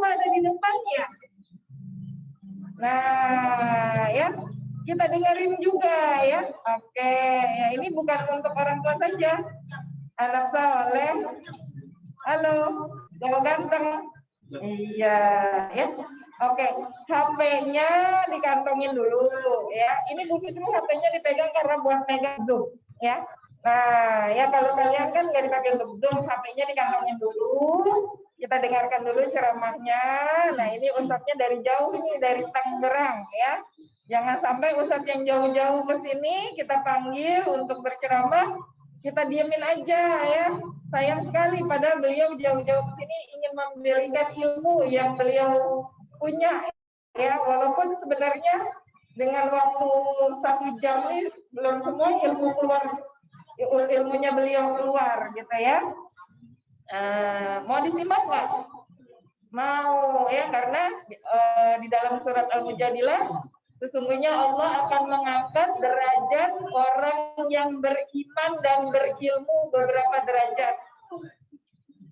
cuma ada di depannya. Nah, ya, kita dengerin juga ya. Oke, ya ini bukan untuk orang tua saja. Anak soleh. Halo, cowok ganteng. Iya, ya. Oke, HP-nya dikantongin dulu ya. Ini Bu Fitri HP-nya dipegang karena buat pegang Zoom ya. Nah, ya kalau kalian kan nggak dipakai untuk Zoom, HP-nya dikantongin dulu. Kita dengarkan dulu ceramahnya. Nah, ini ustadznya dari jauh nih, dari Tangerang ya. Jangan sampai ustadz yang jauh-jauh ke sini kita panggil untuk berceramah, kita diemin aja ya. Sayang sekali padahal beliau jauh-jauh ke sini ingin memberikan ilmu yang beliau punya ya, walaupun sebenarnya dengan waktu 1 jam ini belum semua ilmunya beliau keluar gitu ya. Mau disimak nggak? Mau ya, karena di dalam surat Al-Mujadilah sesungguhnya Allah akan mengangkat derajat orang yang beriman dan berilmu beberapa derajat.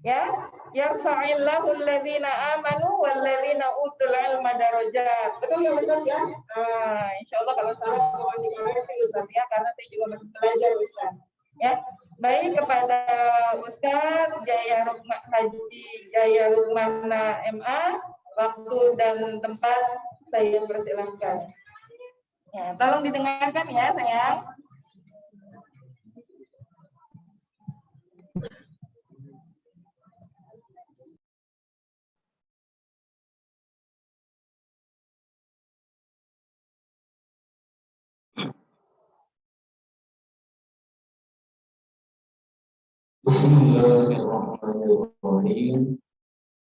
Ya, yarfa'illahu alladzina amanu walladzina utul ilma darajat. Betul ya, betul ya? Insyaallah kalau salah mohon dikoreksi Ustaz ya, karena saya juga masih belajar Ustaz. Ya. Baik, kepada Ustaz Jaya Rukmana Haji Jaya Rukmana MA, waktu dan tempat saya persilahkan. Ya, tolong didengarkan ya, sayang. Bismillahirrahmanirrahim.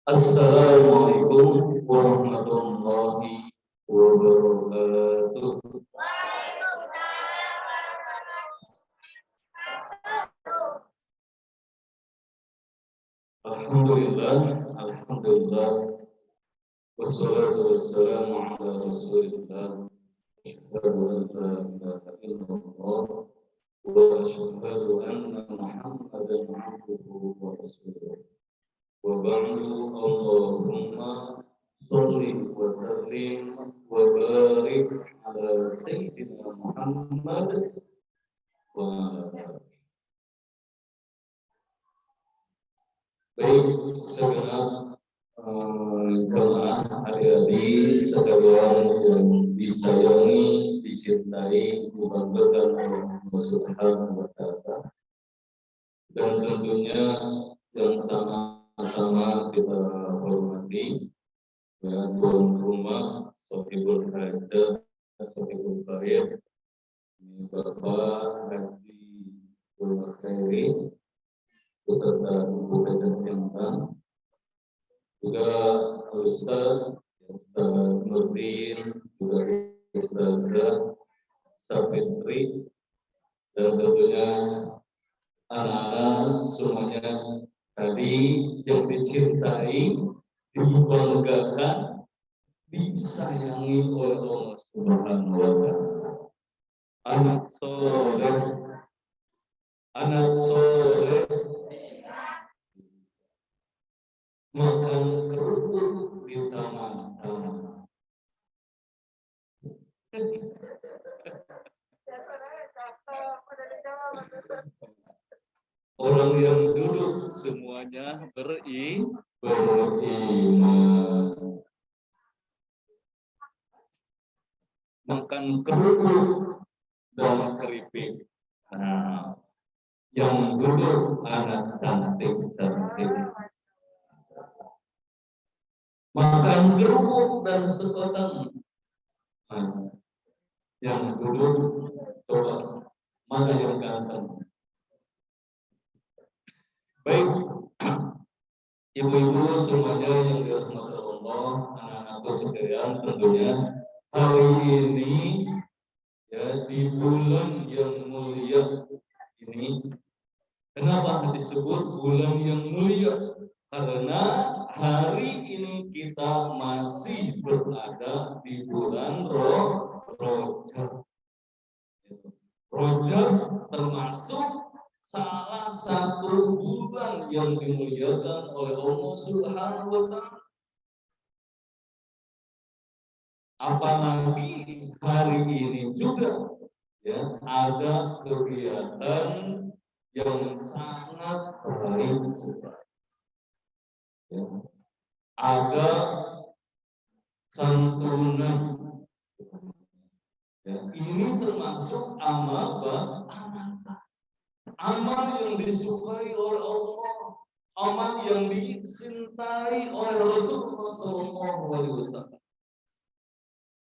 Assalamualaikum warahmatullahi wabarakatuh. Alhamdulillah, wassalatu wassalamu ala Rasulillah. Asyhadu an la ilaha illallah wa asyhadu anna Muhammadan abduhu wa rasuluh. Wa ba'du, Allahumma sholli wa sallim wa barik ala sayyidina Muhammad wa ala. Baik, segenap jemaah adik-adik sekalian yang disayangi, dicintai, dibanggakan oleh Allah Subhanahu wa Ta'ala, dan tentunya yang sama-sama kita hormati ya, tuan rumah Sohibul Hajat, Sohibul Barid, Bapak Haji Bulma Khairi beserta Ibu Hajat Yantan, juga Ustaz Nurdin, juga Ustaz Safitri, dan tentunya anak-anak semuanya tadi yang dicintai, dibanggakan, disayangi oleh Allah Subhanahu wa Ta'ala. Anak soleh makan kerupuk di taman-taman. Orang yang duduk semuanya beriman. Makan kerupuk dan keripik. Nah, yang duduk anak cantik-cantik. Makan kerupuk dan sekoteng. Nah, yang duduk coba mana yang ganteng? Baik, ibu-ibu semuanya yang dirahmati Allah, anak-anakku sekalian, tentunya hari ini ya di bulan yang mulia ini, kenapa disebut bulan yang mulia? Karena hari ini kita masih berada di bulan Rajab. Rajab termasuk salah satu bulan yang dimuliakan oleh Allah Subhanahu wa Ta'ala. Apalagi hari ini juga ya ada kegiatan yang sangat baik sekali. Ya. Ada santunan. Ya, ini termasuk amal amal yang disukai oleh Allah, amal yang dicintai oleh Rasulullah SAW.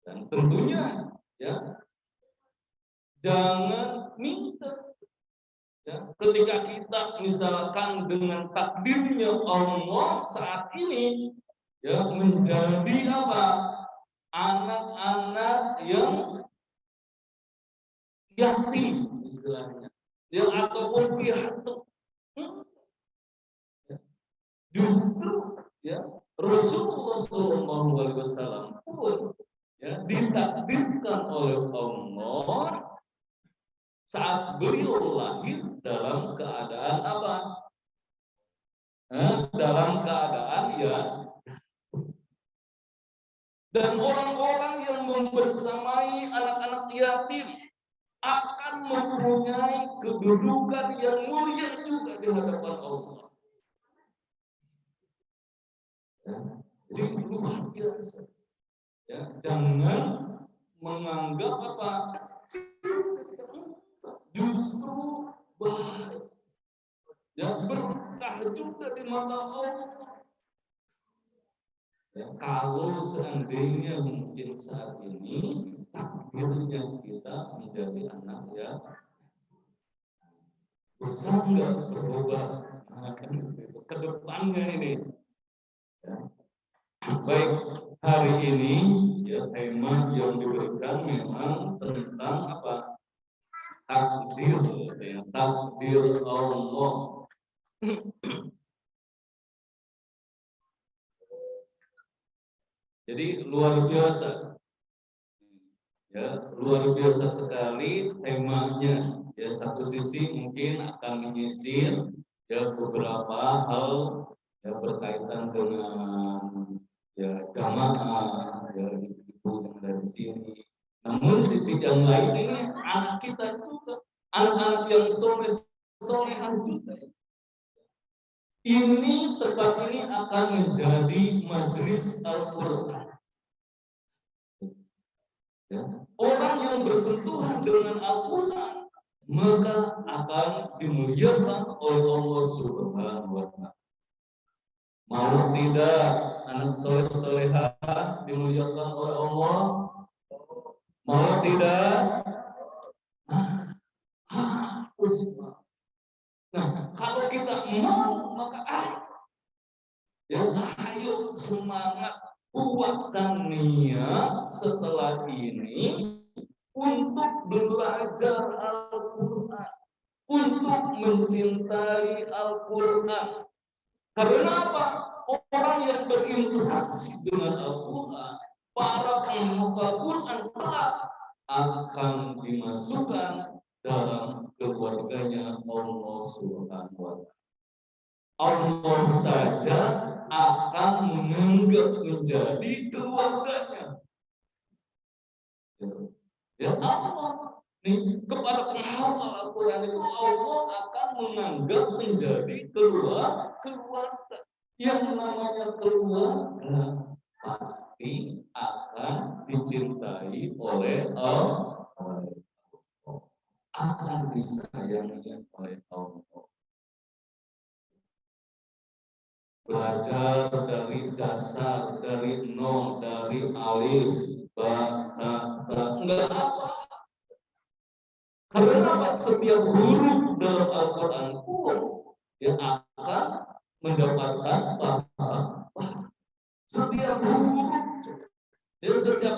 Dan tentunya ya jangan minta ya, ketika kita misalkan dengan takdirnya Allah saat ini ya menjadi apa, anak-anak yang yatim istilahnya ya, ataupun piatu. Justru ya Rasulullah SAW pun ya ditakdirkan oleh Allah saat beliau lahir dalam keadaan apa? Dalam keadaan ya, dan orang-orang yang membersamai anak-anak yatim akan mempunyai kedudukan yang mulia juga di hadapan Allah. Ya, jadi luar biasa. Ya, jangan menganggap apa justru baik. Ya, berkah juga di mata Allah. Ya, kalau seandainya mungkin saat ini takdirnya kita menjadi anak ya, bisa nggak berubah ke depannya ini? Ya. Baik, hari ini ya tema yang diberikan memang tentang apa? Takdir, ya, takdir Allah. Jadi luar biasa, ya luar biasa sekali temanya. Ya satu sisi mungkin akan menyisir ya beberapa hal ya berkaitan dengan ya jamaah ya ibu yang dari sini. Namun sisi yang lain ini anak kita juga, anak-anak yang solehan juga. Ini tempat ini akan menjadi majelis Al-Quran. Ya. Orang yang bersentuhan dengan Al-Quran maka akan dimuliakan oleh Allah Subhanahu wa Ta'ala. Mau tidak anak soleh-solehah dimuliakan oleh Allah? Mau tidak? Nah, kalau kita mau maka ya ayo semangat, kuatkan niat setelah ini untuk belajar Al-Quran, untuk mencintai Al-Quran. Karena apa? Orang yang berinteraksi dengan Al-Quran, para penghafal Quran kelak akan dimasukkan dalam keluarganya Allah Subhanahu wa Ta'ala. Allah saja akan menganggap menjadi keluarganya. Ya Allah, nih kepada penghafal Al-Quran itu Allah akan menganggap menjadi keluarga. Yang namanya keluarga pasti akan dicintai oleh Allah, akan disayangi oleh Allah. Belajar dari dasar, dari nol, dari alif, ba, enggak apa. Karena setiap huruf dalam Al-Quran pun yang akan mendapatkan pahala. Setiap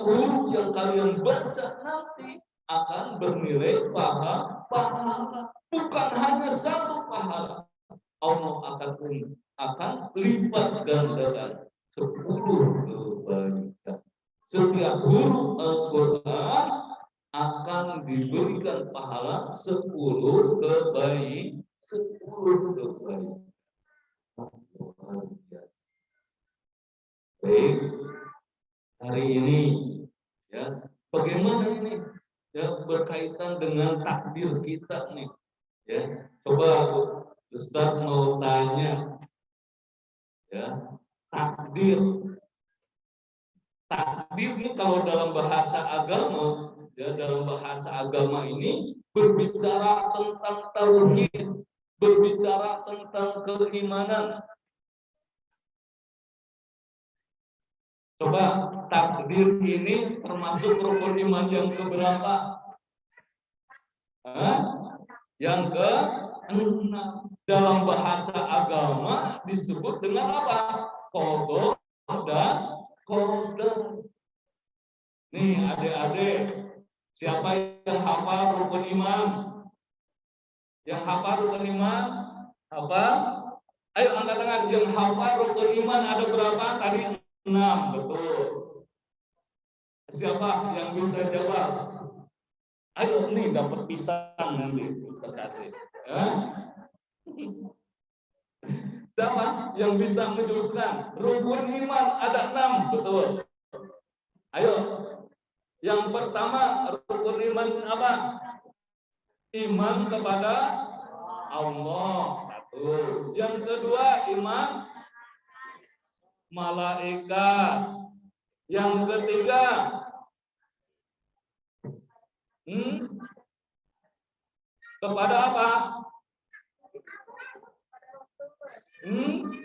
huruf yang kalian baca nanti akan bernilai pahala. Bukan hanya satu pahala. Allah akan lipat gandakan 10 kebaikan. Setiap huruf Al-Quran akan diberikan pahala 10 kebaikan. Baik, hari ini Bagaimana ini? Ya, berkaitan dengan takdir kita nih. Ya, coba Ustaz mau tanya, ya, takdir. Takdir ini kalau dalam bahasa agama, ya, dalam bahasa agama ini berbicara tentang tauhid, berbicara tentang keimanan. Coba takdir ini termasuk rukun iman yang keberapa? Yang ke-6. Dalam bahasa agama disebut dengan apa? Qada dan qadar. Nih adik-adik, siapa yang hafal rukun iman? Yang hafal rukun iman? Hafal? Ayo angkat tangan. Yang hafal rukun iman ada berapa? Tadi 6, betul. Siapa yang bisa jawab? Ayo nih dapat pisang nanti terkasih. Ya? Siapa yang bisa menyebutkan rukun iman ada 6, betul. Ayo. Yang pertama rukun iman apa? Iman kepada Allah, 1. Yang kedua iman malaikat. Yang ketiga kepada apa?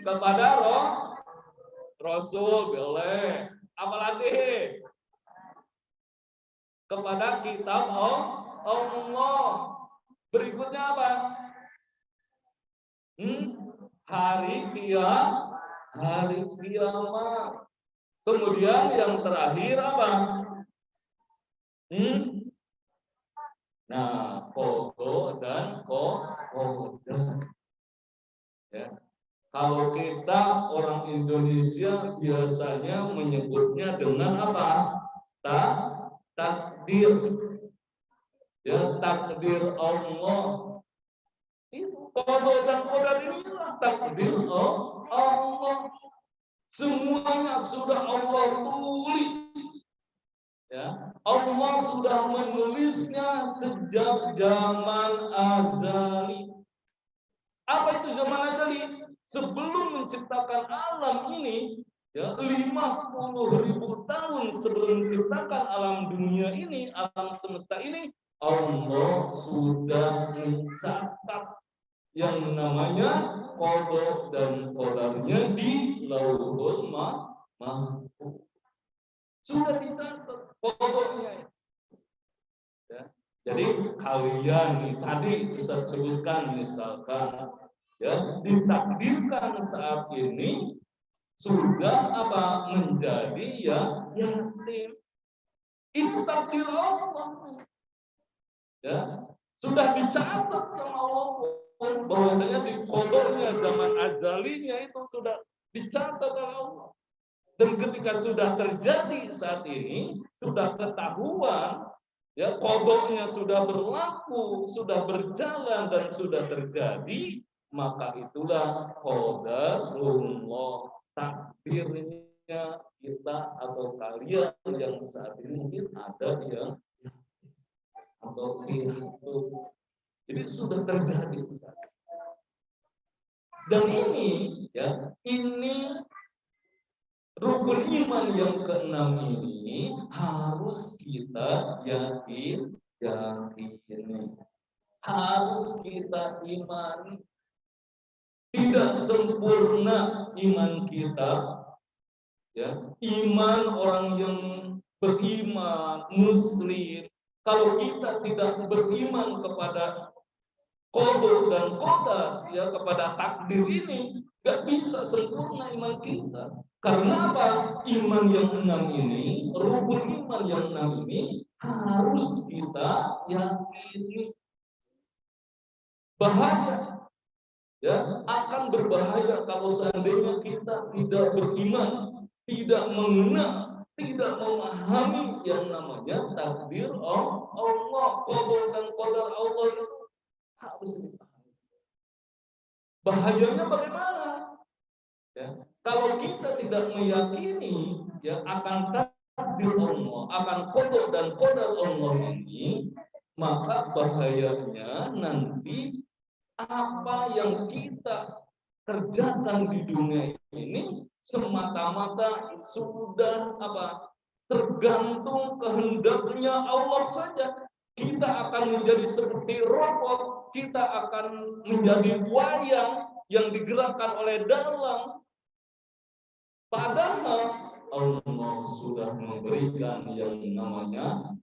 Kepada Rasul, boleh. Apalagi? Kepada kitab Allah. Berikutnya apa? Hari kiamat. Kemudian yang terakhir apa? Nah, qada dan qadar. Ya. Kalau kita orang Indonesia biasanya menyebutnya dengan apa? Takdir. Ya, takdir Allah. Itu qada dan qadar inilah takdir Allah. Semuanya sudah Allah tulis. Ya, Allah sudah menulisnya sejak zaman azali. Apa itu zaman azali? Sebelum menciptakan alam ini, ya, 50.000 tahun sebelum menciptakan alam dunia ini, alam semesta ini, Allah sudah mencatat yang namanya qada dan qadarnya di Lauhul Mahfuz. Sudah dicatat qadanya. Ya. Jadi kalian nih, tadi Ustaz sebutkan misalkan, ya, ditakdirkan saat ini sudah apa? Menjadi yatim. Itu takdir Allah. Ya, sudah dicatat sama Allah bahwasanya di qadanya zaman azalinya itu sudah dicatat oleh Allah. Dan ketika sudah terjadi saat ini, sudah ketahuan, ya, qadanya sudah berlaku, sudah berjalan dan sudah terjadi, maka itulah qadarullah, takdirnya kita atau kalian yang saat ini mungkin ada yang atau itu. Jadi sudah terjadi. Dan ini, ya, ini rukun iman yang ke-6 ini harus kita yakini, harus kita imani. Tidak sempurna iman kita, ya, iman orang yang beriman muslim. Kalau kita tidak beriman kepada qada dan qadar, ya, kepada takdir ini, nggak bisa sempurna iman kita. Karena apa? Iman yang 6 ini, rukun iman yang 6 ini harus kita yakini. Bahaya, ya, akan berbahaya kalau seandainya kita tidak beriman, tidak mengenal, tidak memahami yang namanya takdir Allah, qada dan qadar Allah itu harus dipahami. Bahayanya bagaimana? Ya, kalau kita tidak meyakini, ya, akan takdir Allah, akan qada dan qadar Allah ini, maka bahayanya nanti apa yang kita kerjakan di dunia ini semata-mata sudah tergantung kehendaknya Allah saja. Kita akan menjadi seperti robot, kita akan menjadi wayang yang digerakkan oleh dalang. Padahal Allah sudah memberikan yang namanya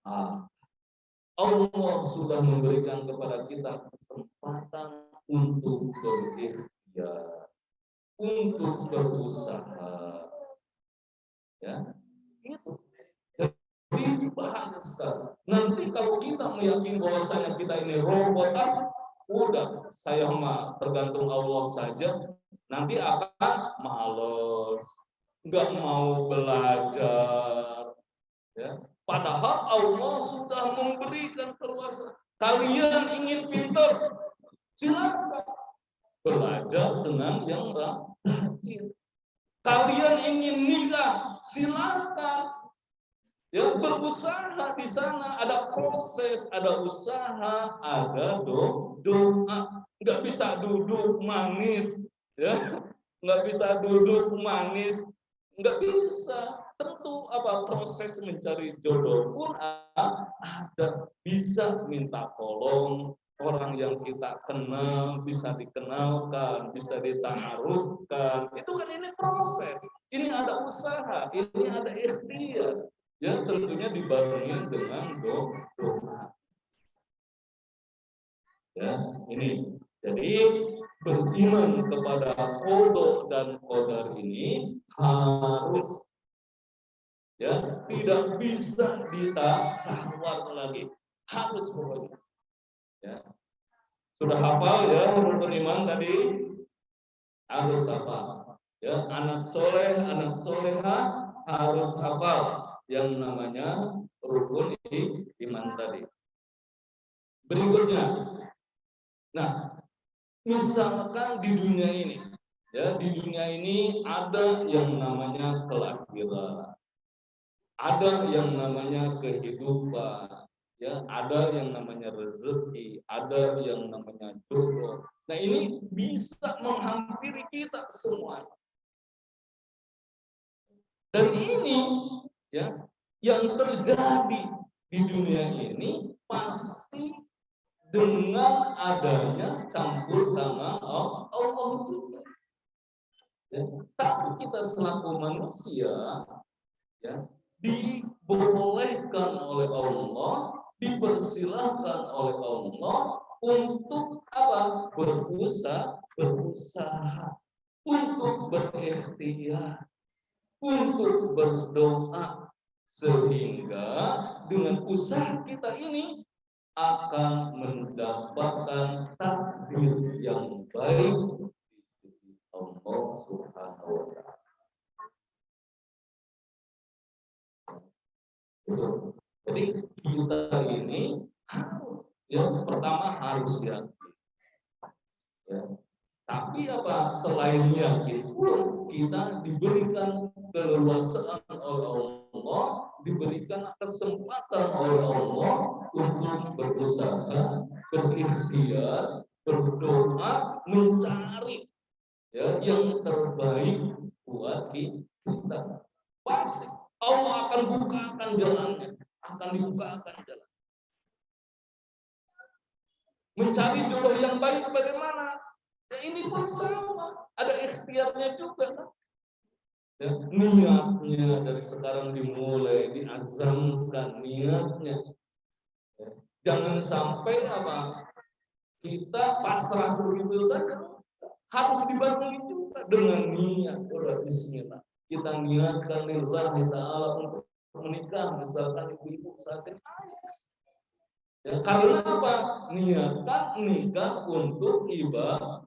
Allah sudah memberikan kepada kita kesempatan untuk berikhtiar, untuk berusaha. Ya, itu. Jadi bahaya sekali. Nanti kalau kita meyakini bahwasanya kita ini robot, udah saya mah tergantung Allah saja, nanti akan malas, nggak mau belajar. Ya. Padahal Allah sudah memberikan keluasan. Kalian ingin pintar, silakan belajar dengan yang rajin. Kalian ingin nikah, silakan. Ya, berusaha di sana, ada proses, ada usaha, ada doa. Nggak bisa duduk manis, ya, nggak bisa duduk manis, nggak bisa. Tentu proses mencari jodoh pun ada, bisa minta tolong orang yang kita kenal, bisa dikenalkan, bisa ditaarufkan. Itu kan ini proses, ini ada usaha, ini ada ikhtiar. Ya, tentunya dibarengi dengan doa. Ya, ini. Jadi beriman kepada qada dan qadar ini harus, ya, tidak bisa ditawar lagi, harus pokoknya. Ya. Sudah hafal ya rukun iman tadi? Harus hafal. Ya, anak soleh, anak soleha harus hafal yang namanya rukun iman tadi. Berikutnya, nah, misalkan di dunia ini, ya, di dunia ini ada yang namanya kelahiran, ada yang namanya kehidupan, ya, ada yang namanya rezeki, ada yang namanya jodoh. Nah, ini bisa menghampiri kita semua. Dan ini, ya, yang terjadi di dunia ini pasti dengan adanya campur tangan Allah juga. Ya, tapi kita selaku manusia, ya, dibolehkan oleh Allah, dipersilahkan oleh Allah untuk berusaha, untuk berikhtiar, untuk berdoa, sehingga dengan usaha kita ini akan mendapatkan takdir yang baik di sisi Allah Subhanahu wa Ta'ala. Jadi kita ini harus, yang pertama harus yakin. Ya. Tapi selain yakin pun kita diberikan keleluasaan oleh Allah, diberikan kesempatan oleh Allah untuk berusaha, berikhtiar, berdoa, mencari, ya, yang terbaik buat kita. Pasti Allah akan bukakan jalannya, akan dibukakan jalan. Mencari jodoh yang baik bagaimana? Ya, ini pun sama, ada ikhtiarnya juga kan? Ya, niatnya dari sekarang dimulai, diazamkan niatnya. Ya, jangan sampai kita pasrah begitu saja, harus dibarengi juga dengan niat. Bismillah, kita niatkan lillahi ta'ala untuk menikah, misalkan ibu-ibu saat ini. Ya, karena niatkan nikah untuk ibadah.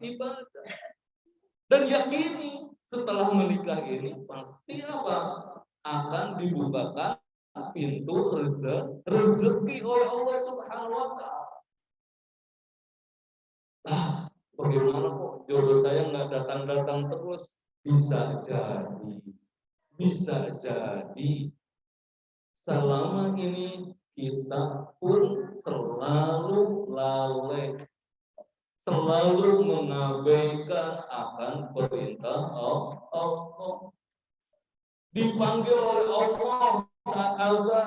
Dan yakini setelah menikah ini pasti akan dibukakan pintu rezeki oleh Allah Subhanahu wa Ta'ala. Bagaimana kok jodoh saya nggak datang-datang terus? Bisa jadi, selama ini kita pun selalu lalai, selalu mengabaikan akan perintah Allah. Dipanggil oleh Allah saat ada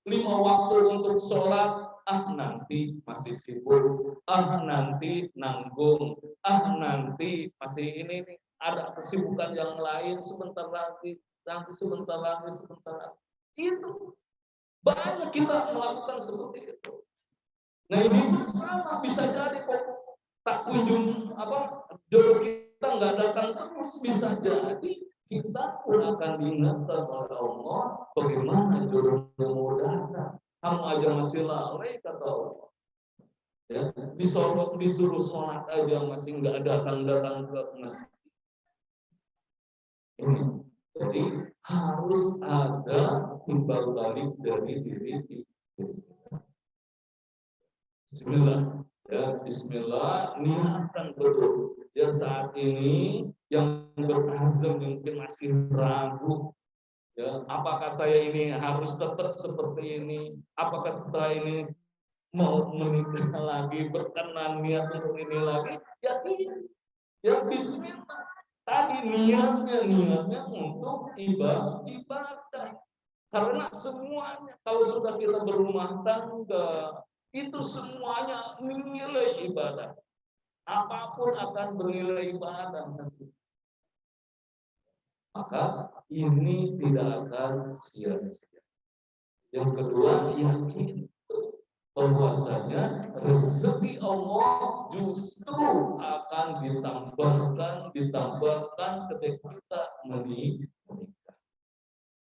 5 waktu untuk sholat, nanti masih sibuk, nanti nanggung, nanti masih ini ada kesibukan yang lain, sebentar lagi, nanti sebentar lagi. Itu banyak kita melakukan seperti itu. Nah ini sama, bisa jadi kok tak kunjung jodoh kita nggak datang terus, bisa jadi kita pun akan diingatkan oleh Allah bagaimana jodohnya mau datang. Kamu aja masih lalai kata Allah. Ya, disuruh sholat aja masih nggak datang ke masjid. Ini. Jadi harus ada timbal balik dari diri kita. Bismillah, ya Bismillah, niatkan betul. Ya saat ini yang berazam mungkin masih ragu. Ya, apakah saya ini harus tetap seperti ini? Apakah setelah ini mau menikah lagi, berkenan niat untuk ini lagi? Ya ini, ya Bismillah. Tadi niatnya untuk ibadah. Karena semuanya kalau sudah kita berumah tangga, itu semuanya nilai ibadah. Apapun akan bernilai ibadah nanti. Maka ini tidak akan sia-sia. Yang kedua, yakin bahwasanya rezeki Allah justru akan ditambahkan ketika kita menikah.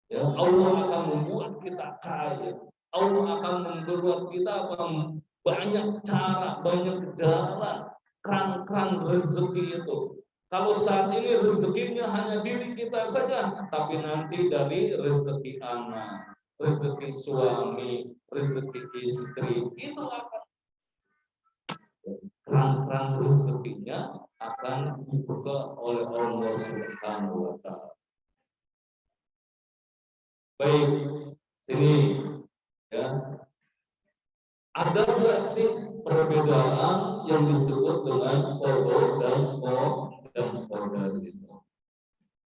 Ya, Allah akan membuat kita kaya. Allah akan membuat kita banyak cara, banyak jalan, keran rezeki itu. Kalau saat ini rezekinya hanya diri kita saja, tapi nanti dari rezeki anak, rezeki suami, rezeki istri, itu akan keran rezekinya akan dibuka oleh Allah Subhanahu wa Ta'ala. Baik, sini ya. Ada nggak sih perbedaan yang disebut dengan qada dan qadar itu?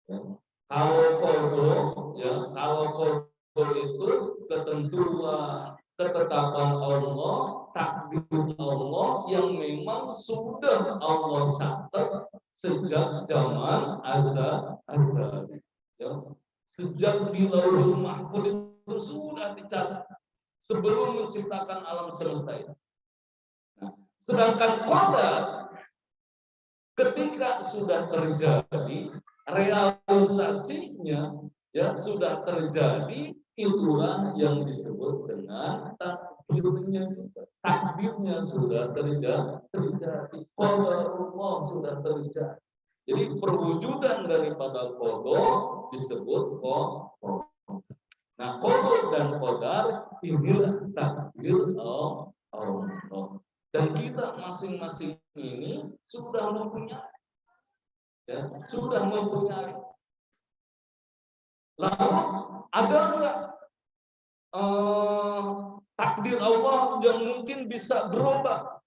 Ya. Kalau qada itu ketentuan, ketetapan Allah, takdir Allah yang memang sudah Allah catat sejak zaman azal. Ya. Sejak di Lauhul Mahfuz itu sudah dicatat sebelum menciptakan alam semesta ini. Nah, sedangkan qadar ketika sudah terjadi, realisasinya ya sudah terjadi, itulah yang disebut dengan takdirnya. Takdirnya sudah terjadi. Qadarullah sudah terjadi. Jadi perwujudan daripada qada disebut qada. Nah, qada dan qadar inilah takdir Allah. Dan kita masing-masing ini sudah mempunyai. Ya, sudah mempunyai. Lalu ada enggak takdir Allah yang mungkin bisa berubah?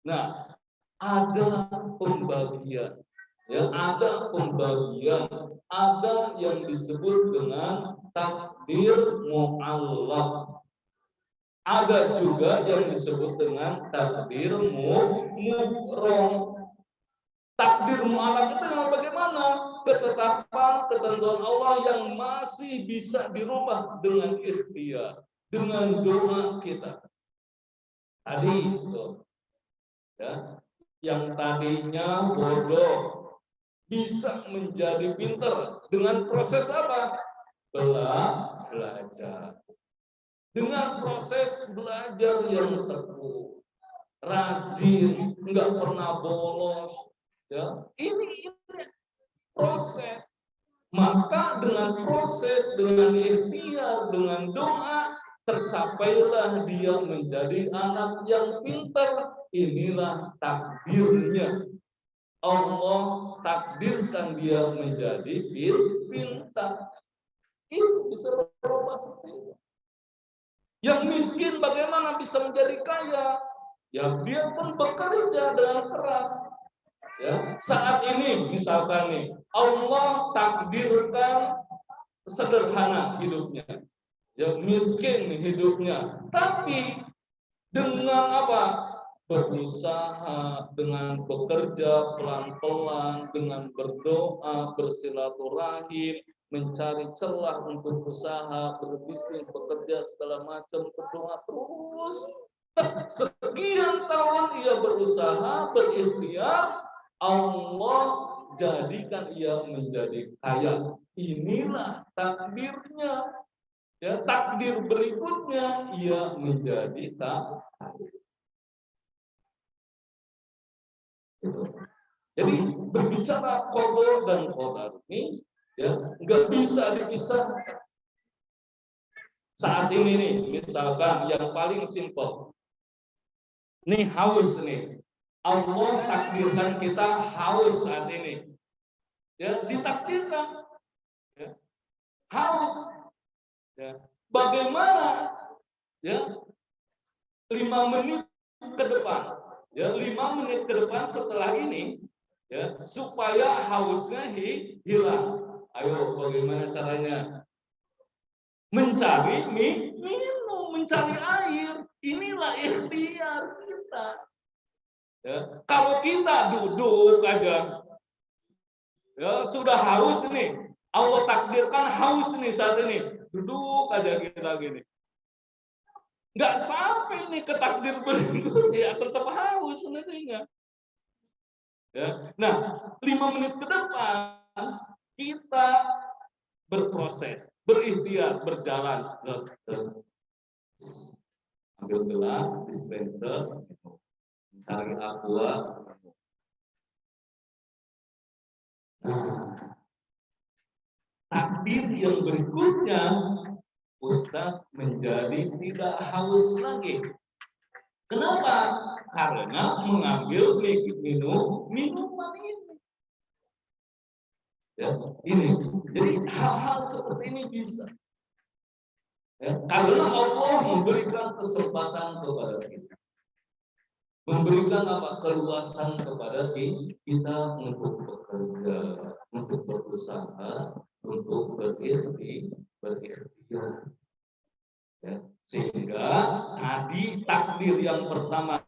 Nah, ada pembagian. Ya, ada pembagian, ada yang disebut dengan takdir mu'allaq. Ada juga yang disebut dengan takdir mubrom. Takdir mu'allaq itu yang bagaimana? Ketetapan, ketentuan Allah yang masih bisa dirubah dengan ikhtiar, dengan doa kita. Tadi itu, ya, yang tadinya bodoh bisa menjadi pintar dengan proses apa? Belajar. Dengan proses belajar yang tekun, rajin, enggak pernah bolos. Ya, ini proses. Maka dengan proses, dengan ikhtiar, dengan doa, tercapailah dia menjadi anak yang pintar. Inilah takdirnya. Allah takdirkan dia menjadi pintar. Itu bisa berubah seperti itu. Yang miskin bagaimana bisa menjadi kaya? Ya dia pun bekerja dengan keras. Ya, saat ini misalkan nih, Allah takdirkan sederhana hidupnya. Ya miskin hidupnya, tapi dengan apa? Berusaha, dengan bekerja pelan-pelan, dengan berdoa, bersilaturahim, mencari celah untuk usaha, berbisnis, bekerja segala macam, berdoa terus. Sekian tahun ia berusaha, berikhtiar, Allah jadikan ia menjadi kaya. Inilah takdirnya. Ya, takdir berikutnya ia menjadi kaya. Jadi berbicara qada dan qadar ini ya nggak bisa dipisahkan. Saat ini nih, misalkan yang paling simpel, nih haus nih, Allah takdirkan kita haus saat ini, ya ditakdirkan, ya, haus, ya. Bagaimana, ya 5 menit ke depan. Ya, 5 menit ke depan setelah ini, ya, supaya hausnya hilang. Ayo, bagaimana caranya? Mencari minum, mencari air. Inilah ikhtiar kita. Ya, kalau kita duduk aja, ya sudah haus nih. Allah takdirkan haus nih saat ini. Duduk aja kita gini. Nggak sampai nih ke takdir berikutnya, tetap haus nantinya. Ya. Nah, 5 menit ke depan kita berproses, berikhtiar, berjalan. Ambil gelas, dispenser, cari aqua. Nah, takdir yang berikutnya Ustaz menjadi tidak haus lagi. Kenapa? Karena mengambil minuman ini. Ya, ini. Jadi hal-hal seperti ini bisa. Ya, karena Allah memberikan kesempatan kepada kita. Memberikan apa? Keluasan kepada kita untuk bekerja, untuk berusaha, untuk berikhtiar. Ya, sehingga tadi takdir yang pertama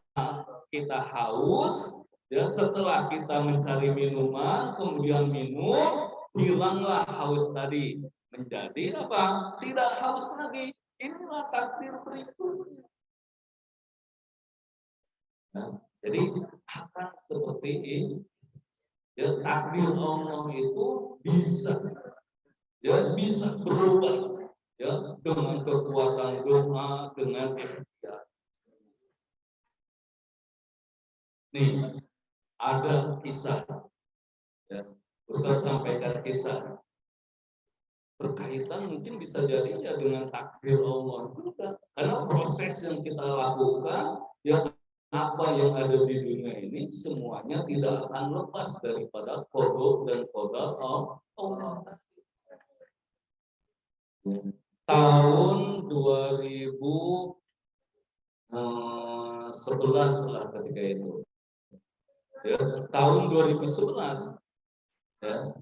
kita haus, ya setelah kita mencari minuman, kemudian minum, hilanglah haus tadi, menjadi apa? Tidak haus lagi. Inilah takdir berikutnya. Nah, jadi akan seperti ini. Ya, takdir Allah itu bisa, ya bisa berubah. Ya, dengan kekuatan doa, dengan ikhtiar. Nih, ada kisah. Ya, Ustaz sampaikan kisah. Berkaitan mungkin bisa jadi ya dengan takdir Allah juga. Karena proses yang kita lakukan, ya apa yang ada di dunia ini semuanya tidak akan lepas daripada qada dan qadar Allah. Ya. Tahun 2011 lah ketika itu. Ya, tahun 2011 ya.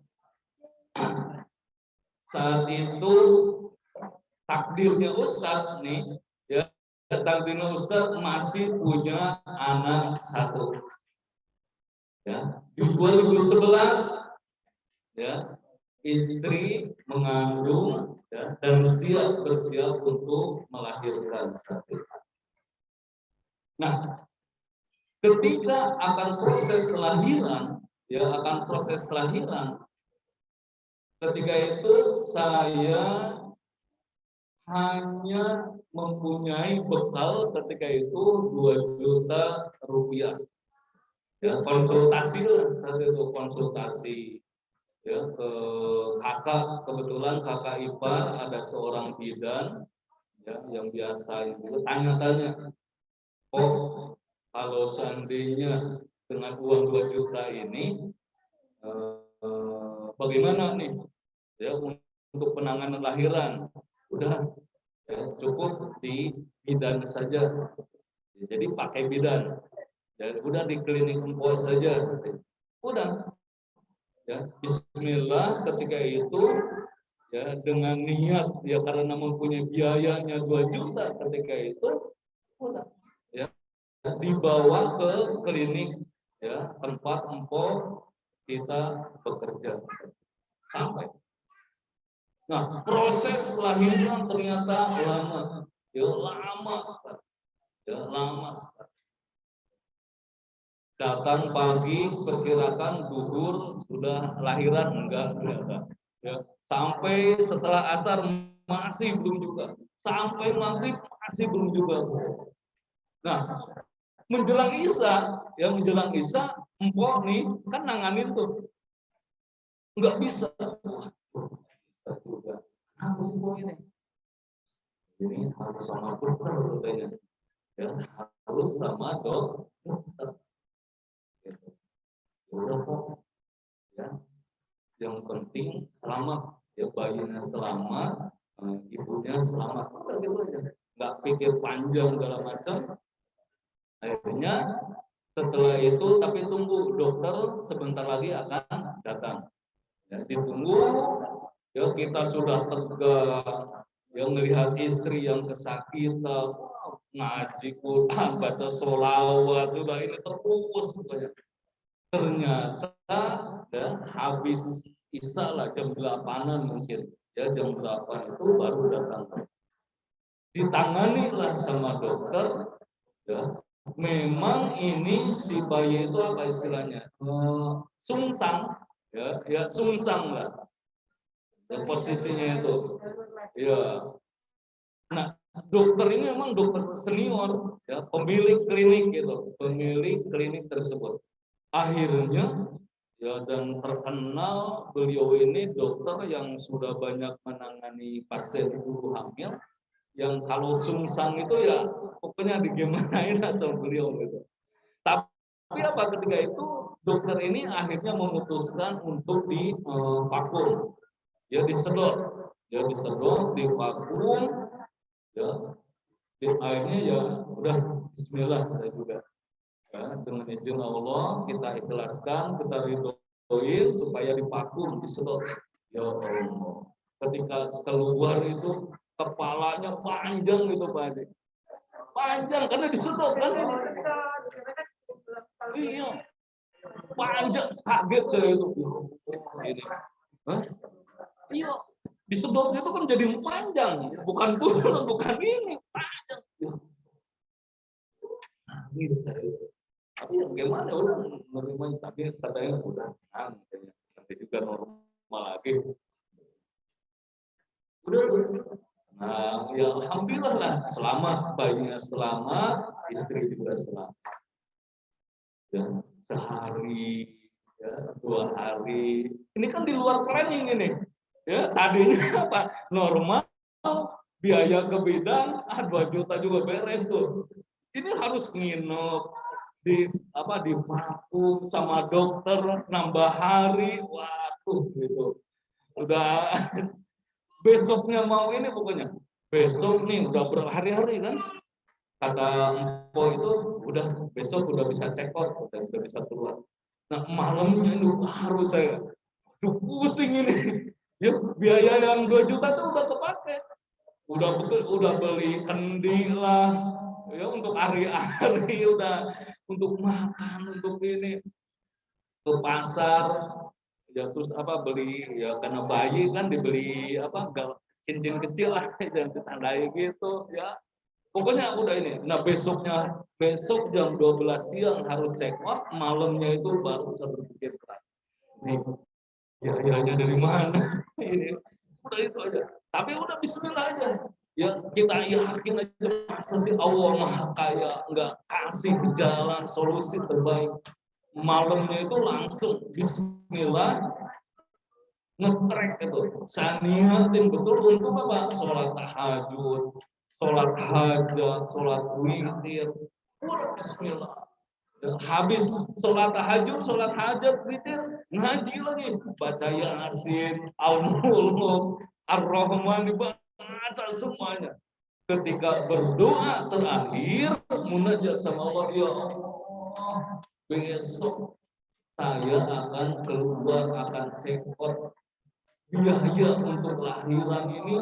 Saat itu takdirnya Ustadz nih, ya takdirnya Ustadz masih punya anak 1. Ya, di 2011 ya istri mengandung ya, dan bersiap untuk melahirkan 1. Nah, ketika akan proses lahiran, ya akan proses lahiran, ketika itu saya hanya mempunyai bekal ketika itu 2 juta rupiah. Ya konsultasi lah saat itu konsultasi. Ya ke kakak, kebetulan kakak ipar ada seorang bidan ya yang biasa itu tanya-tanya, oh kalau seandainya dengan uang 2 juta ini bagaimana nih ya untuk penanganan lahiran, udah ya, cukup di bidan saja. Jadi pakai bidan. Ya, udah di klinik Empo saja. Udah. Ya, bismillah ketika itu ya dengan niat ya karena mempunyai biayanya 2 juta ketika itu udah ya dibawa ke klinik ya tempat Empo kita bekerja sampai. Nah, proses lahiran ternyata lama. Ya lama sekali. Ya lama sekali. Datang pagi, perkirakan zuhur sudah lahiran enggak. Ya, sampai setelah asar masih belum juga. Sampai maghrib masih belum juga. Nah, menjelang Isya, Empok nih kan nanganin tuh. Enggak bisa. Apa sih Empok ini? Ini harus sama dokter katanya. Ya, harus sama dokter. Udah kok. Ya. Yang penting selamat. Ya bayinya selamat, ibunya selamat. Udah gitu aja. Nggak pikir panjang segala macam. Akhirnya setelah itu tapi tunggu dokter sebentar lagi akan datang. Ya, ditunggu. Ya kita sudah tegak. Ya melihat istri yang kesakitan, ngaji Quran, baca sholawat, sudah ini terus banyak. Ternyata ya habis Isya lah jam 8-an mungkin. Ya jam 8 itu baru datang. Ditanganilah sama dokter. Ya, memang ini si bayi itu apa istilahnya? Sungsang. Ya sungsang lah. Ya, posisinya itu. Ya. Nah, dokter ini memang dokter senior, ya, pemilik klinik gitu, pemilik klinik tersebut. Akhirnya, ya dan terkenal beliau ini dokter yang sudah banyak menangani pasien ibu hamil, yang kalau sungsang itu ya pokoknya digimanain sama beliau gitu. Tapi apa ketika itu dokter ini akhirnya memutuskan untuk divakum, ya disedot, divakum. Ya, akhirnya ya udah Bismillah saya juga. Ya, dengan izin Allah kita ikhlaskan, kita ridhoin supaya divakum, disedot. Ya Allah. Ketika keluar itu kepalanya panjang gitu Pak Adi. Panjang karena disedot kan ini. Iya. Panjang, kaget saya itu. Ini. Hah? Iya. Disedot itu kan jadi panjang, bukan turun, bukan ini, panjang. Bisa itu. Tapi ya bagaimana udah menerima, tapi katanya udah nanti juga normal lagi. Udah. Nah, ya alhamdulillah lah, selamat, bayinya selamat, istri juga selamat. Ya, sehari, ya, 2 hari. Ini kan di luar planning ini. Ya, tadinya apa? Normal, biaya ke bidan, 2 juta juga beres tuh. Ini harus nginep di vakum sama dokter, nambah hari, waduh gitu. Udah besoknya mau ini pokoknya. Besok nih udah berhari-hari kan. Kata Empo itu udah besok udah bisa check out, udah bisa keluar. Nah, malamnya ini harus saya pusing ini. Ya, biaya yang 2 juta tuh udah kepake. Udah beli kendi lah, ya untuk hari-hari, udah untuk makan, untuk ini ke pasar, ya terus apa beli ya karena bayi kan dibeli apa cincin kecil lah dan ditandai gitu ya. Pokoknya udah ini. Nah besok jam 12 siang harus check out, malamnya itu baru saya berpikir keras. Nih, biayanya dari mana? Ini udah itu aja. Tapi udah Bismillah aja. Ya kita yakin aja masa sih Allah Maha Kaya nggak kasih jalan solusi terbaik. Malamnya itu langsung Bismillah ngetrek itu. Saya niatin betul untuk apa? Sholat tahajud, sholat hajat, sholat witir. Udah Bismillah. Ya, habis sholat tahajud, sholat hajat, witir, ngaji lagi, baca Yasin, Al-Mulk, Ar-Rahman dibaca semuanya. Ketika berdoa terakhir, munajat sama Allah, ya Allah, besok saya akan keluar, akan check out biaya untuk lahiran ini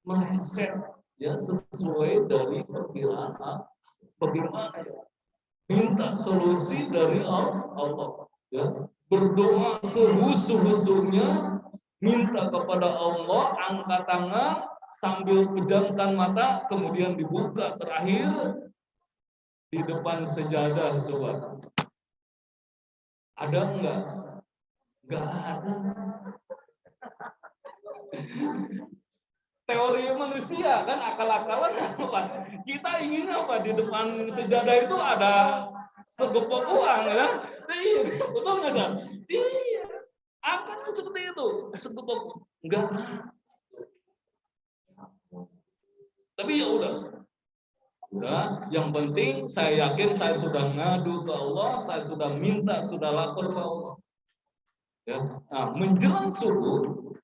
meleset ya sesuai dari perkiraan. Bagaimana ya? Minta solusi dari Allah ya. Berdoa sehusu-husunya, minta kepada Allah, angkat tangan sambil pejamkan mata, kemudian dibuka terakhir di depan sejadah. Coba ada enggak? Enggak ada. Teori manusia kan, akal-akalan apa? Kita ingin apa? Di depan sejadah itu ada segepok uang ya. Iya, betul nggak ada? Iya, akan seperti itu, segepok enggak. Tapi ya udah, yang penting saya yakin saya sudah ngadu ke Allah, saya sudah minta, sudah lapor ke Allah. Ya, nah, menjelang subuh,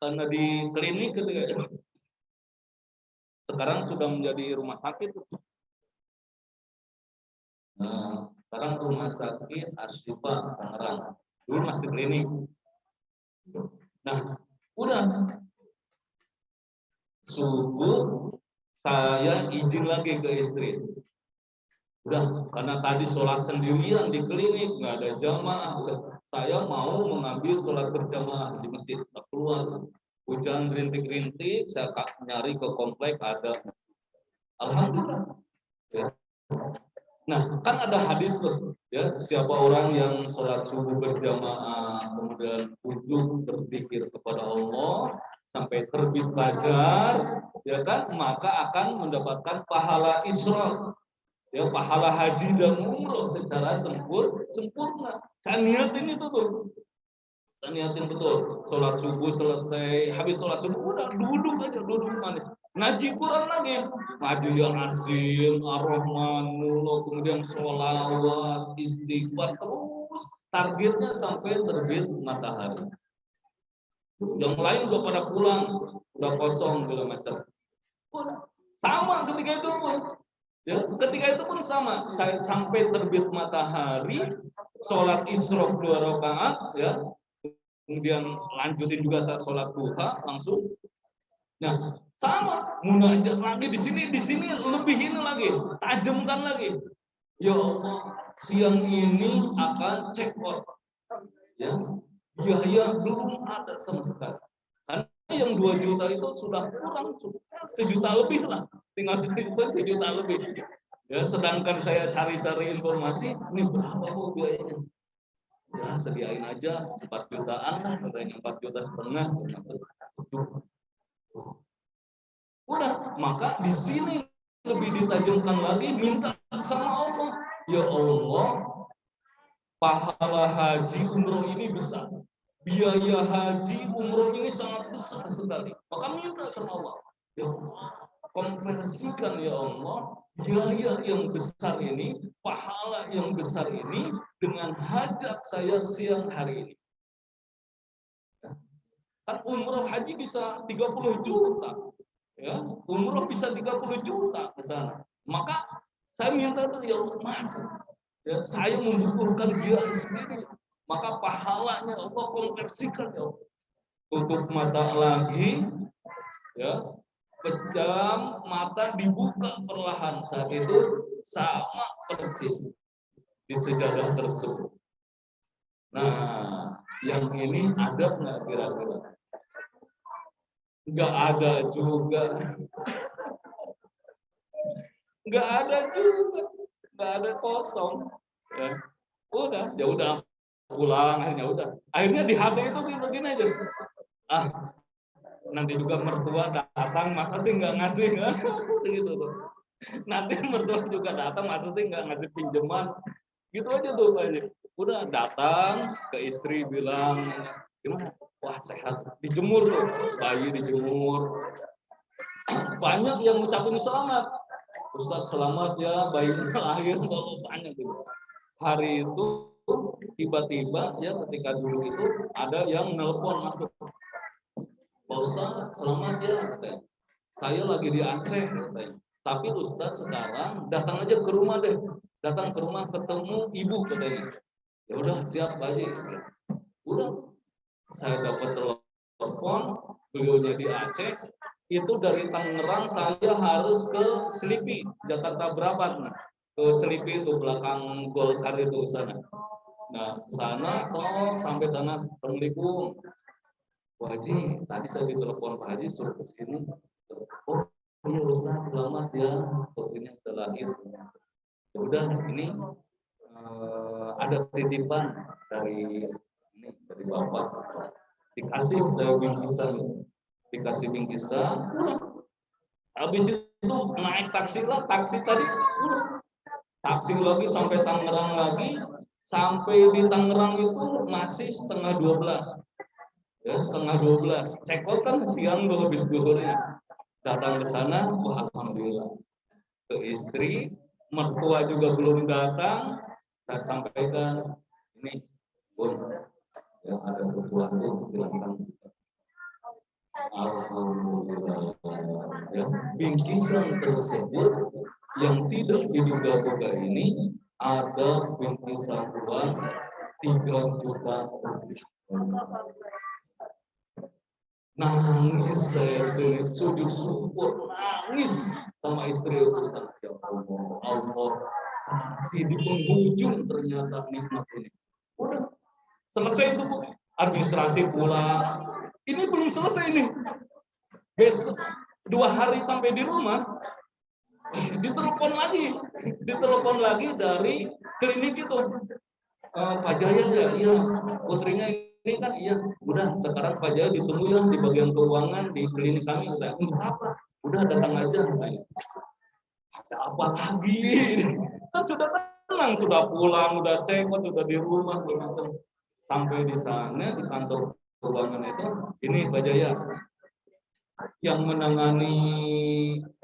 karena di klinik ketika sekarang sudah menjadi rumah sakit. Nah, sekarang rumah sakit Ashifa Tangerang, dulu masih klinik. Nah, udah subuh saya izin lagi ke istri. Udah, karena tadi sholat sendirian di klinik, nggak ada jamaah. Udah, saya mau mengambil sholat berjamaah di masjid. Keluar, hujan rintik-rintik, saya nyari ke komplek ada. Alhamdulillah. Ya. Nah, kan ada hadis ya, siapa orang yang sholat subuh berjamaah, kemudian duduk berzikir kepada Allah sampai terbit fajar, ya kan, maka akan mendapatkan pahala Isra. Ya, pahala haji dan umroh secara sempurna. Saya niatin itu tuh. Saya niatin betul. Sholat subuh selesai, habis sholat subuh udah duduk aja, duduk manis. Ngaji Quran lagi. Ngaji yang asin, ar-Rahmanullah, kemudian sholawat, istighfar terus. Targetnya sampai terbit matahari. Yang lain udah pada pulang, udah kosong segala macam. Sama ketika itu pun. Ya, ketika itu pun sama, saya sampai terbit matahari, sholat Isra 2 rakaat, ya, kemudian lanjutin juga saya sholat duha langsung. Nah, sama, munajat lagi di sini lebih ini lagi, tajamkan lagi. Ya Allah, siang ini akan check out, ya, biaya belum ada sama sekali. Karena yang 2 juta itu sudah kurang, sejuta lebih lah. Tinggal sejuta lebih. Ya, sedangkan saya cari-cari informasi, ini berapa bu biayanya? Ya, sediain aja 4 jutaan lah, katanya 4,5 juta. Udah, maka di sini lebih ditajamkan lagi, minta sama Allah. Ya Allah, pahala haji umroh ini besar. Biaya haji umroh ini sangat besar sekali. Maka minta sama Allah. Ya Allah, konversikan ya Allah biaya yang besar ini, pahala yang besar ini dengan hajat saya siang hari ini. Kan umroh haji bisa 30 juta. Ya, umroh bisa 30 juta ke sana. Maka saya minta tuh ya Allah, masa ya, saya membutuhkan biaya sendiri. Maka pahalanya Allah konversikan ya Allah. Tutup mata lagi, ya, pejam mata, dibuka perlahan, saat itu sama persis di sejadah tersebut. Nah, yang ini ada nggak kira-kira? Nggak ada juga. Nggak ada juga. Nggak ada, kosong. Ya udah pulang, akhirnya di hati itu begini aja. Nanti juga mertua datang, masa sih nggak ngasih, gitu tuh. Nanti mertua juga datang, masa sih nggak ngasih pinjaman, gitu aja tuh aja. Udah datang ke istri bilang, gimana? Wah sehat, dijemur tuh, bayi dijemur. Banyak yang ngucapin selamat, Ustaz selamat ya bayinya lahir, banyak tuh. Hari itu tiba-tiba ya ketika dulu itu ada yang nelpon masuk. Pak Pak Ustadz, selamat ya, katanya. Saya lagi di Aceh, katanya. Tapi Ustadz sekarang datang aja ke rumah deh. Datang ke rumah ketemu ibu, katanya. Ya udah, siap Pak Haji. Udah, saya dapat telepon, beliaunya di Aceh. Itu dari Tangerang saya harus ke Selipi, Jakarta Brabat. Nah, ke Selipi itu belakang Golkar itu sana. Nah, sana toh sampai sana, Assalamualaikum. Pak Haji, tadi saya ditelepon Pak Haji suruh ke sini. Oh, iya Ustaz, selamat ya. Ini sudah lahir. Ya udah, ini ada titipan dari Bapak. Dikasih saya bingkisan. Dikasih bingkisan. Habis itu naik taksi lah, taksi tadi. Taksi lagi sampai Tangerang lagi. Sampai di Tangerang itu masih setengah 12. Ya, setengah 12. Cekot kan siang dulu habis duhurnya. Datang ke sana, wah alhamdulillah. Ke istri, mertua juga belum datang. Saya sampaikan, ini Bun, ya ada sesuatu, silakan. Alhamdulillah. Ya, bingkisan tersebut yang tidak diduga-duga ini ada bingkisan uang 3 juta rupiah. Nangis saya sujud syukur, nangis sama istri itu. Ya Allah, masih di penghujung ternyata nikmat ini. Udah selesai itu administrasi pulang. Ini belum selesai ini. Besok 2 hari sampai di rumah, ditelepon lagi dari klinik itu. Pak Jaya ya, iya, putrinya ini kan iya, udah sekarang Pak Jaya ditunggu ya di bagian keuangan di klinik kami. Udah, apa? Udah datang aja. Ada apa lagi? Kan sudah tenang, sudah pulang, udah cekot, sudah di rumah, sampai di sana di kantor keuangan itu, ini Pak Jaya yang menangani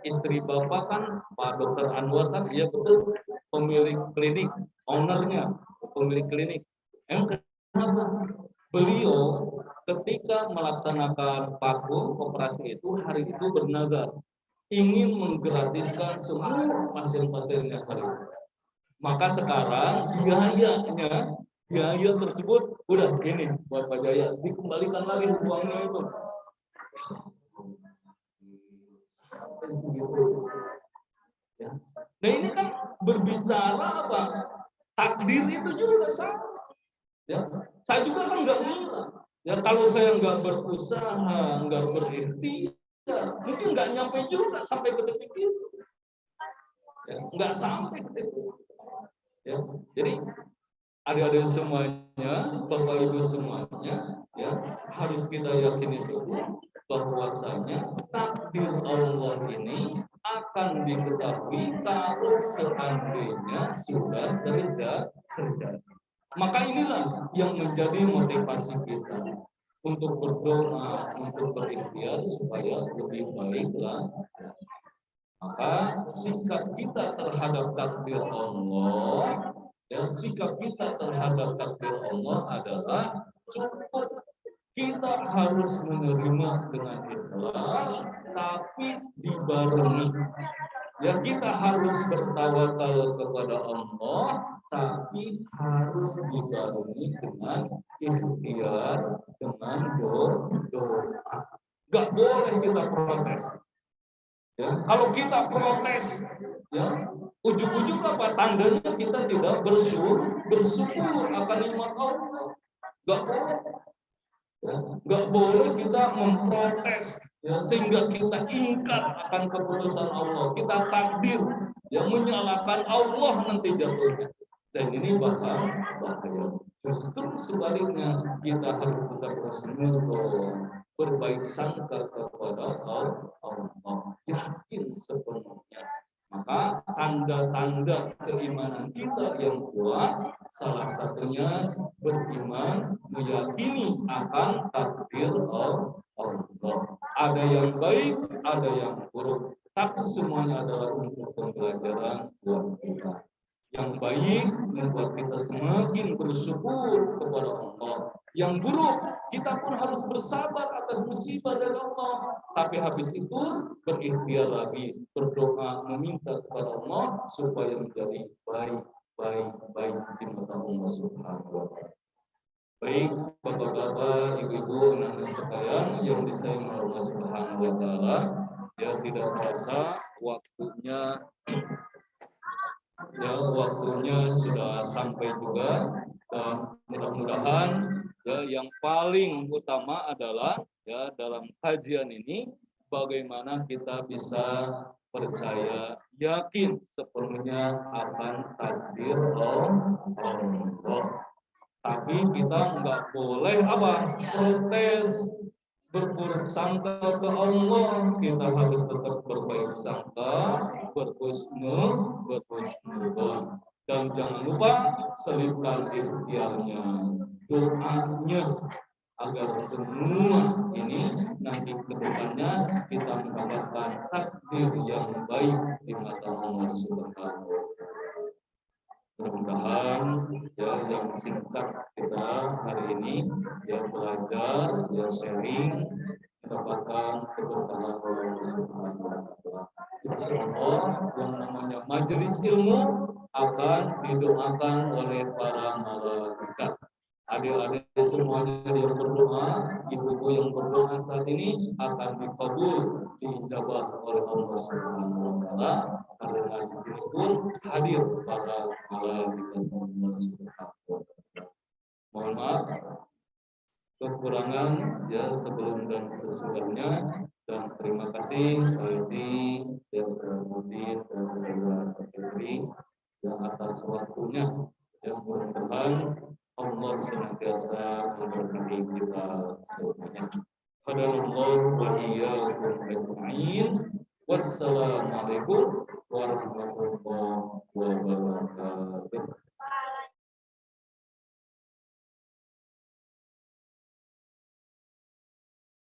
istri Bapak kan Pak Dr. Anwar kan, iya betul, pemilik klinik, ownernya, pemilik klinik. Kenapa? Beliau ketika melaksanakan vakum operasi itu hari itu bernazar ingin menggratiskan semua pasien-pasiennya hari itu. Maka sekarang biaya tersebut udah ini buat Pak Jaya, dikembalikan lagi uangnya itu. Ya. Nah ini kan berbicara apa? Takdir itu juga sama. Ya, saya juga kan nggak ngira. Ya kalau saya nggak berusaha, nggak berikhtiar, mungkin nggak nyampe juga sampai ke titik itu. Ya, nggak sampai ke titik itu. Ya, jadi adik-adik semuanya, Bapak Ibu semuanya, ya harus kita yakini dulu bahwasanya takdir Allah ini akan diketahui kalau seandainya sudah terjadi. Maka inilah yang menjadi motivasi kita untuk berdoa, untuk berikhtiar supaya lebih baiklah. Maka sikap kita terhadap takdir Allah, ya sikap kita terhadap takdir Allah adalah cukup kita harus menerima dengan ikhlas, tapi dibarengi. Ya kita harus bertawakal kepada Allah, tapi harus dibarengi dengan ikhtiar, dengan doa. Gak boleh kita protes. Ya, kalau kita protes, ya ujung-ujung apa tandanya kita tidak bersyukur akan nikmat Allah. Gak boleh. Ya, nggak boleh kita memprotes ya, sehingga kita ingkar akan keputusan Allah, kita takdir yang menyalahkan Allah nanti jatuhnya, dan ini bahaya. Justru sebaliknya kita harus tetap bersyukur, berbaik sangka kepada Allah, yakin sepenuhnya. Maka tanda-tanda keimanan kita yang kuat, salah satunya beriman, meyakini akan takdir Allah. Ada yang baik, ada yang buruk, tapi semuanya adalah untuk pembelajaran buat kita. Yang baik membuat kita semakin bersyukur kepada Allah. Yang buruk, kita pun harus bersabar atas musibah dari Allah. Tapi habis itu berikhtiar lagi, berdoa, meminta kepada Allah supaya menjadi baik di mata Allah Subhanahu wa Ta'ala. Baik, Bapak-bapak, Ibu-ibu, anak-anak sekalian yang disayang Allah Subhanahu wa Ta'ala, ya tidak terasa waktunya sudah sampai juga, dan mudah-mudahan ya yang paling utama adalah ya dalam kajian ini bagaimana kita bisa percaya, yakin sepenuhnya akan takdir Allah. Tapi kita nggak boleh protes, berburuk sangka ke Allah. Kita harus tetap berbaik sangka, berhusnuzon. Dan jangan lupa selipkan ikhtiarnya, doanya, agar semua ini nanti ke depannya kita mendapatkan takdir yang baik di mata Allah Subhanahu wa Ta'ala. Mudah-mudahan ya yang singkat kita hari ini ya belajar, ya sharing, mendapatkan keberkahan Allah Subhanahu wa Ta'ala. Insyaallah yang namanya majelis ilmu akan didoakan oleh para malaikat. Adik-adik semuanya yang berdoa, ibu-ibu yang berdoa saat ini akan dikabul, diijabah oleh Allah Subhanahu wa Ta'ala. Karena di sini pun hadir para malaikat Allah Subhanahu wa Ta'ala. Mohon maaf kekurangan ya sebelum dan sesudahnya, dan terima kasih bagi yang terhormat dan saya sekali yang atas waktunya, yang mudah-mudahan Allah senantiasa memberkati kita semuanya. Hadanallahu wa iyyakum ajma'in. Wassalamualaikum warahmatullahi